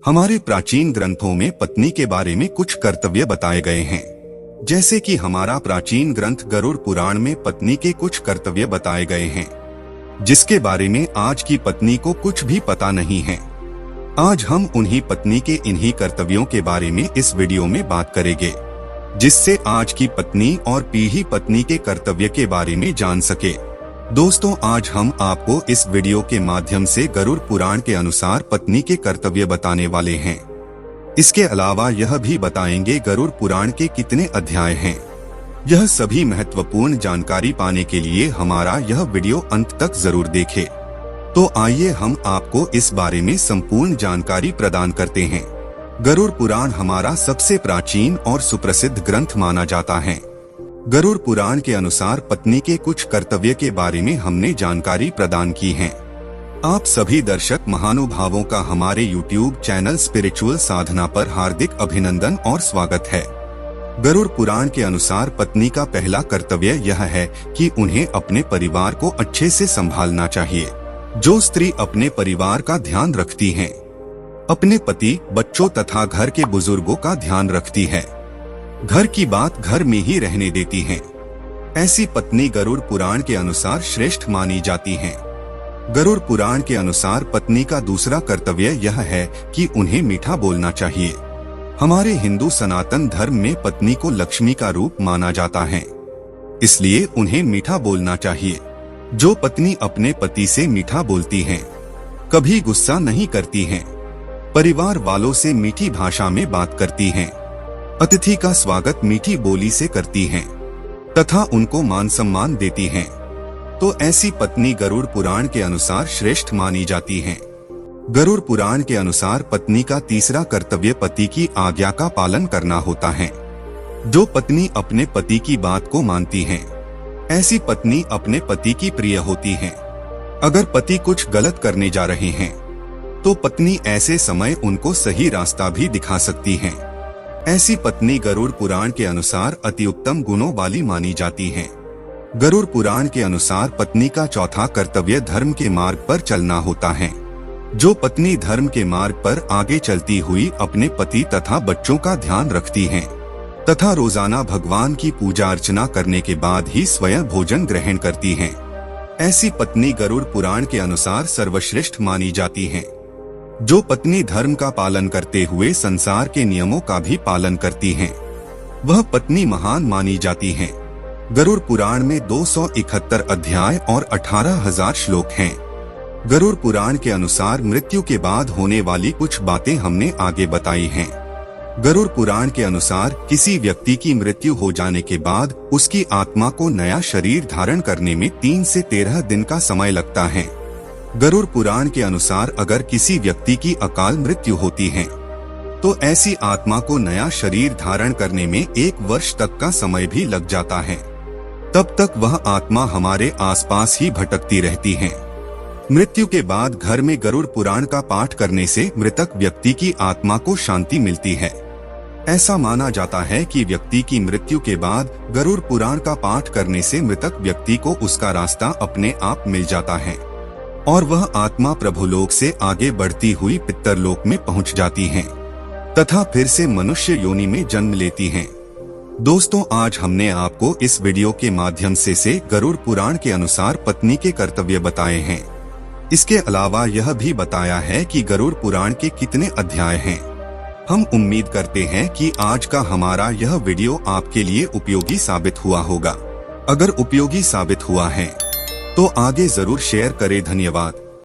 हमारे प्राचीन ग्रंथों में पत्नी के बारे में कुछ कर्तव्य बताए गए हैं। जैसे कि हमारा प्राचीन ग्रंथ गरुड़ पुराण में पत्नी के कुछ कर्तव्य बताए गए हैं, जिसके बारे में आज की पत्नी को कुछ भी पता नहीं है। आज हम उन्हीं पत्नी के इन्हीं कर्तव्यों के बारे में इस वीडियो में बात करेंगे, जिससे आज की पत्नी और पीढ़ी पत्नी के कर्तव्य के बारे में जान सके। दोस्तों, आज हम आपको इस वीडियो के माध्यम से गरुड़ पुराण के अनुसार पत्नी के कर्तव्य बताने वाले हैं। इसके अलावा यह भी बताएंगे गरुड़ पुराण के कितने अध्याय हैं। यह सभी महत्वपूर्ण जानकारी पाने के लिए हमारा यह वीडियो अंत तक जरूर देखें। तो आइए हम आपको इस बारे में संपूर्ण जानकारी प्रदान करते हैं। गरुड़ पुराण हमारा सबसे प्राचीन और सुप्रसिद्ध ग्रंथ माना जाता है। गरुड़ पुराण के अनुसार पत्नी के कुछ कर्तव्य के बारे में हमने जानकारी प्रदान की है। आप सभी दर्शक महानुभावों का हमारे YouTube चैनल स्पिरिचुअल साधना पर हार्दिक अभिनंदन और स्वागत है। गरुड़ पुराण के अनुसार पत्नी का पहला कर्तव्य यह है कि उन्हें अपने परिवार को अच्छे से संभालना चाहिए। जो स्त्री अपने परिवार का ध्यान रखती है, अपने पति, बच्चों तथा घर के बुजुर्गों का ध्यान रखती है, घर की बात घर में ही रहने देती है, ऐसी पत्नी गरुड़ पुराण के अनुसार श्रेष्ठ मानी जाती है। गरुड़ पुराण के अनुसार पत्नी का दूसरा कर्तव्य यह है कि उन्हें मीठा बोलना चाहिए। हमारे हिंदू सनातन धर्म में पत्नी को लक्ष्मी का रूप माना जाता है, इसलिए उन्हें मीठा बोलना चाहिए। जो पत्नी अपने पति से मीठा बोलती है, कभी गुस्सा नहीं करती है, परिवार वालों से मीठी भाषा में बात करती हैं, अतिथि का स्वागत मीठी बोली से करती हैं, तथा उनको मान सम्मान देती हैं, तो ऐसी पत्नी गरुड़ पुराण के अनुसार श्रेष्ठ मानी जाती है। गरुड़ पुराण के अनुसार पत्नी का तीसरा कर्तव्य पति की आज्ञा का पालन करना होता है। जो पत्नी अपने पति की बात को मानती है, ऐसी पत्नी अपने पति की प्रिय होती है। अगर पति कुछ गलत करने जा रहे हैं, तो पत्नी ऐसे समय उनको सही रास्ता भी दिखा सकती है। ऐसी पत्नी गरुड़ पुराण के अनुसार अति उत्तम गुणों वाली मानी जाती है। गरुड़ पुराण के अनुसार पत्नी का चौथा कर्तव्य धर्म के मार्ग पर चलना होता है। जो पत्नी धर्म के मार्ग पर आगे चलती हुई अपने पति तथा बच्चों का ध्यान रखती है, तथा रोजाना भगवान की पूजा अर्चना करने के बाद ही स्वयं भोजन ग्रहण करती है, ऐसी पत्नी गरुड़ पुराण के अनुसार सर्वश्रेष्ठ मानी जाती है। जो पत्नी धर्म का पालन करते हुए संसार के नियमों का भी पालन करती है, वह पत्नी महान मानी जाती है। गरुड़ पुराण में 271 अध्याय और 18,000 श्लोक हैं। गरुड़ पुराण के अनुसार मृत्यु के बाद होने वाली कुछ बातें हमने आगे बताई हैं। गरुड़ पुराण के अनुसार किसी व्यक्ति की मृत्यु हो जाने के बाद उसकी आत्मा को नया शरीर धारण करने में 3 से 13 दिन का समय लगता है। गरुड़ पुराण के अनुसार अगर किसी व्यक्ति की अकाल मृत्यु होती है, तो ऐसी आत्मा को नया शरीर धारण करने में 1 वर्ष तक का समय भी लग जाता है। तब तक वह आत्मा हमारे आसपास ही भटकती रहती है। मृत्यु के बाद घर में गरुड़ पुराण का पाठ करने से मृतक व्यक्ति की आत्मा को शांति मिलती है। ऐसा माना जाता है कि व्यक्ति की मृत्यु के बाद गरुड़ पुराण का पाठ करने से मृतक व्यक्ति को उसका रास्ता अपने आप मिल जाता है और वह आत्मा प्रभुलोक से आगे बढ़ती हुई पितरलोक में पहुंच जाती है तथा फिर से मनुष्य योनि में जन्म लेती हैं। दोस्तों, आज हमने आपको इस वीडियो के माध्यम से गरुड़ पुराण के अनुसार पत्नी के कर्तव्य बताए हैं। इसके अलावा यह भी बताया है कि गरुड़ पुराण के कितने अध्याय हैं। हम उम्मीद करते हैं कि आज का हमारा यह वीडियो आपके लिए उपयोगी साबित हुआ होगा। अगर उपयोगी साबित हुआ है तो आगे जरूर शेयर करें। धन्यवाद।